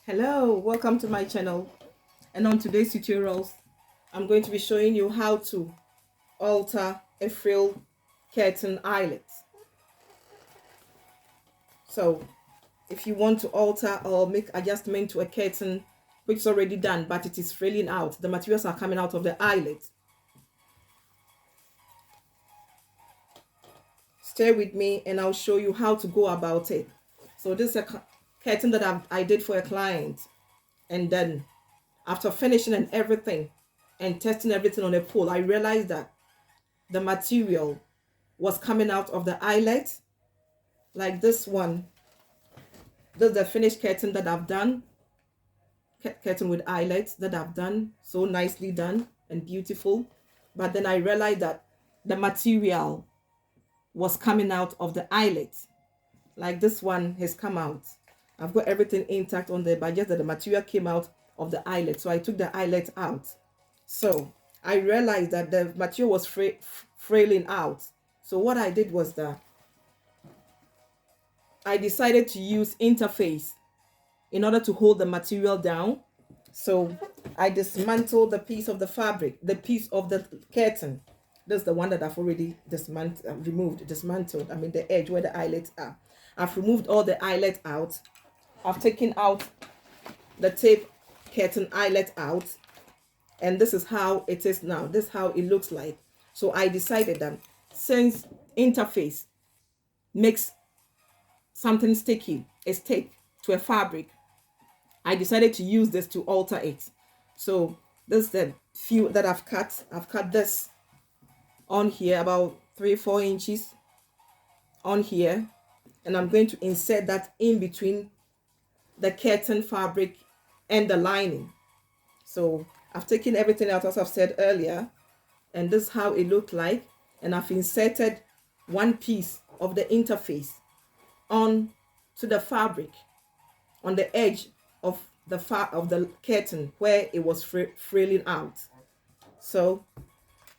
Hello, welcome to my channel, and on today's tutorials I'm going to be showing you how to alter a frill curtain eyelet. So if you want to alter or make adjustment to a curtain which is already done but it is frilling out, the materials are coming out of the eyelet, stay with me and I'll show you how to go about it. So this is a curtain that I did for a client, and then after finishing and everything and testing everything on a pole, I realized that the material was coming out of the eyelet, like this one. This is the finished curtain that I've done, curtain with eyelets that I've done, so nicely done and beautiful. But then I realized that the material was coming out of the eyelet, like this one has come out. I've got everything intact on there, but just that the material came out of the eyelet, so I took the eyelet out. So I realized that the material was frailing out. So what I did was that I decided to use interface in order to hold the material down. So I dismantled the piece of the fabric, the piece of the curtain. This is the one that I've already dismantled. I mean the edge where the eyelets are. I've removed all the eyelet out. I've taken out the tape curtain eyelet out, and this is how it is now. This is how it looks like. So I decided that since interface makes something sticky, a stick to a fabric, I decided to use this to alter it. So this is the few that I've cut. I've cut this on here about 3-4 inches on here, and I'm going to insert that in between the curtain fabric and the lining. So I've taken everything out as I've said earlier, and this is how it looked like. And I've inserted one piece of the interface on to the fabric on the edge of the curtain where it was frailing out. So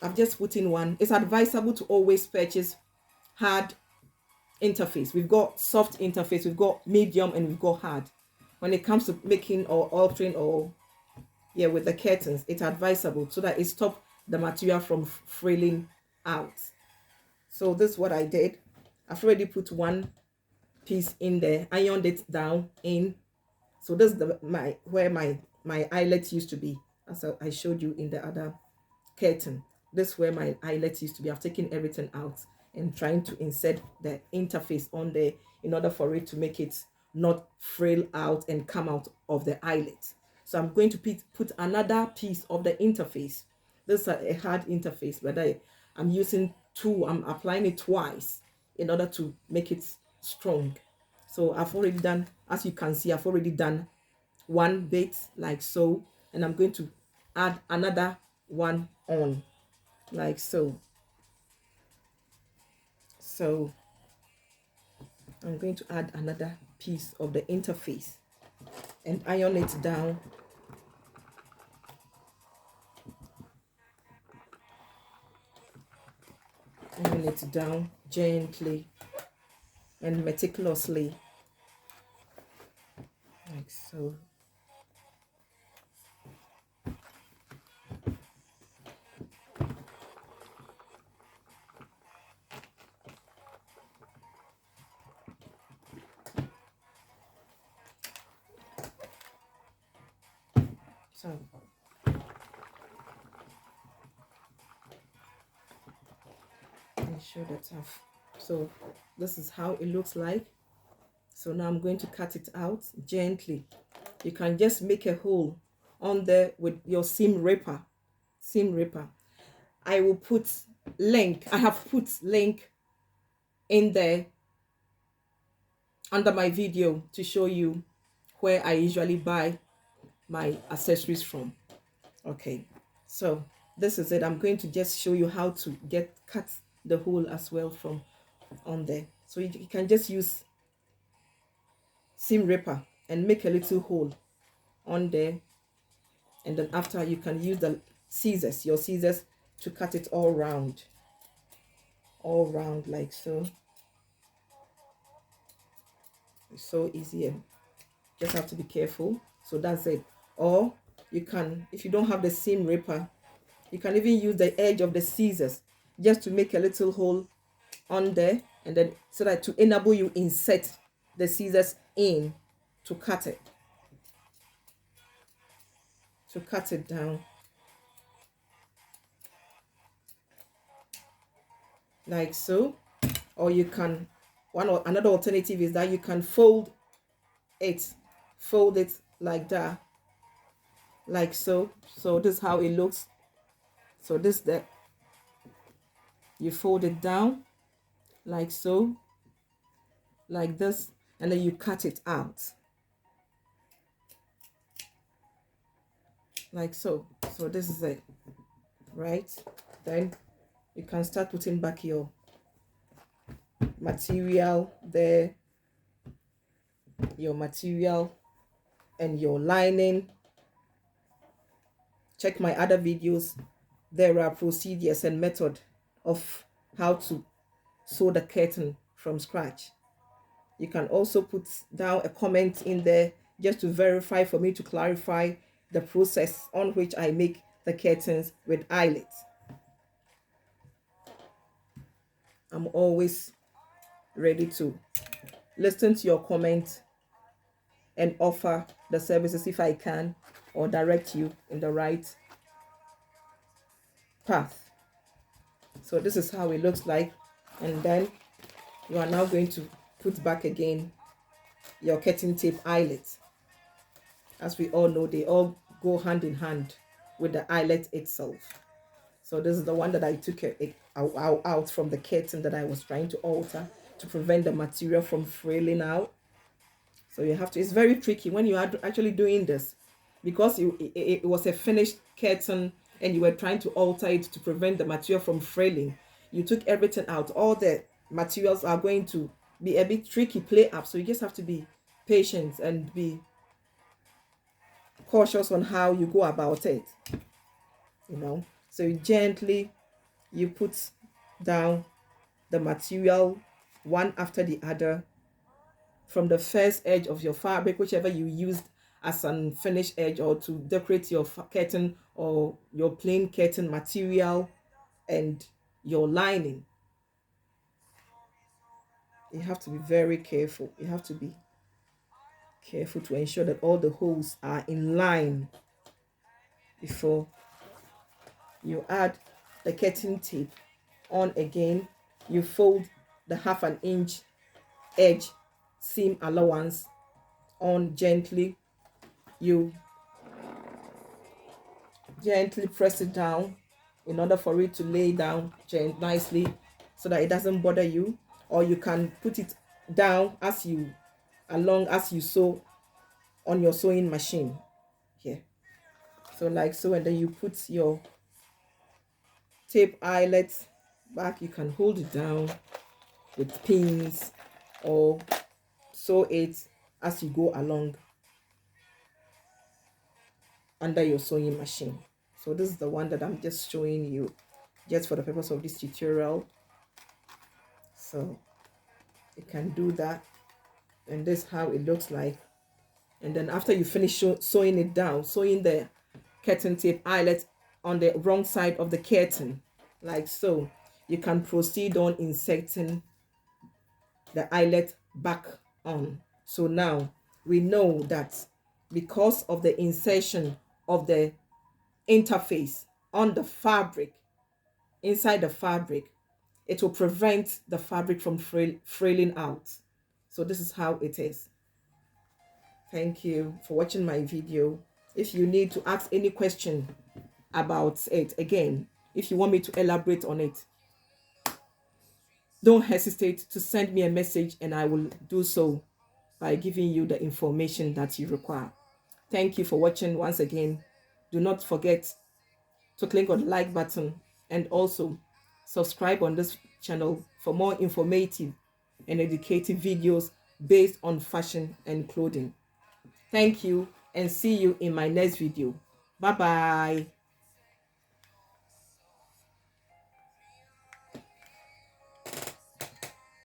I've just put in one. It's advisable to always purchase hard interface. We've got soft interface, we've got medium, and we've got hard. When it comes to making or altering or with the curtains, it's advisable so that it stops the material from frailing out. So this is what I did. I've already put one piece in there, ironed it down in. So this is where my eyelet used to be, as I showed you in the other curtain. This is where my eyelet used to be. I've taken everything out and trying to insert the interface on there in order for it to make it not frail out and come out of the eyelet. So I'm going to put another piece of the interface. This is a hard interface, but I'm using two. I'm applying it twice in order to make it strong. So I've already done, as you can see, I've already done one bit like so, and I'm going to add another one on like so. So I'm going to add another piece of the interface and iron it down. Iron it down gently and meticulously like so. So make sure that so this is how it looks like. So now I'm going to cut it out gently. You can just make a hole on there with your seam ripper. I will put link. I have put link in there under my video to show you where I usually buy my accessories from. Okay, so this is it. I'm going to just show you how to cut the hole as well from on there. So you can just use seam ripper and make a little hole on there, and then after you can use the scissors, your scissors, to cut it all round like so. It's so easy and Just have to be careful. So that's it. Or you can, if you don't have the seam ripper, you can even use the edge of the scissors just to make a little hole on there, and then so that to enable you insert the scissors in to cut it, down like so. Or you can, another alternative is that you can fold it like that, like so. So this is how it looks. So this, that you fold it down like so, like this, and then you cut it out like so. So this is it, right? Then you can start putting back your material there, your material and your lining. Check my other videos. There are procedures and method of how to sew the curtain from scratch. You can also put down a comment in there just to verify, for me to clarify the process on which I make the curtains with eyelets. I'm always ready to listen to your comments and offer the services if I can, or direct you in the right path. So this is how it looks like, and then you are now going to put back again your curtain tape eyelets. As we all know, they all go hand in hand with the eyelet itself. So this is the one that I took out from the curtain that I was trying to alter to prevent the material from frailing out. So you have to, it's very tricky when you are actually doing this, because it was a finished curtain and you were trying to alter it to prevent the material from frailing. You took everything out. All the materials are going to be a bit tricky, play up. So you just have to be patient and be cautious on how you go about it, you know. So you gently, you put down the material one after the other from the first edge of your fabric, whichever you used as an finished edge or to decorate your curtain or your plain curtain material, and your lining. You have to be very careful. You have to be careful to ensure that all the holes are in line before you add the curtain tape on again. You fold the 1/2 inch edge seam allowance on gently. You gently press it down in order for it to lay down nicely so that it doesn't bother you. Or you can put it down as you sew on your sewing machine here. So like so, and then you put your tape eyelets back. You can hold it down with pins or sew it as you go along under your sewing machine. So this is the one that I'm just showing you just for the purpose of this tutorial. So you can do that, and this is how it looks like. And then after you finish sewing it down, sewing the curtain tape eyelet on the wrong side of the curtain like so, you can proceed on inserting the eyelet back on. So now we know that because of the insertion of the interface on the fabric, inside the fabric, it will prevent the fabric from frailing out. So this is how it is. Thank you for watching my video. If you need to ask any question about it, again, if you want me to elaborate on it, don't hesitate to send me a message and I will do so by giving you the information that you require. Thank you for watching once again. Do not forget to click on the like button and also subscribe on this channel for more informative and educative videos based on fashion and clothing. Thank you, and see you in my next video. Bye bye.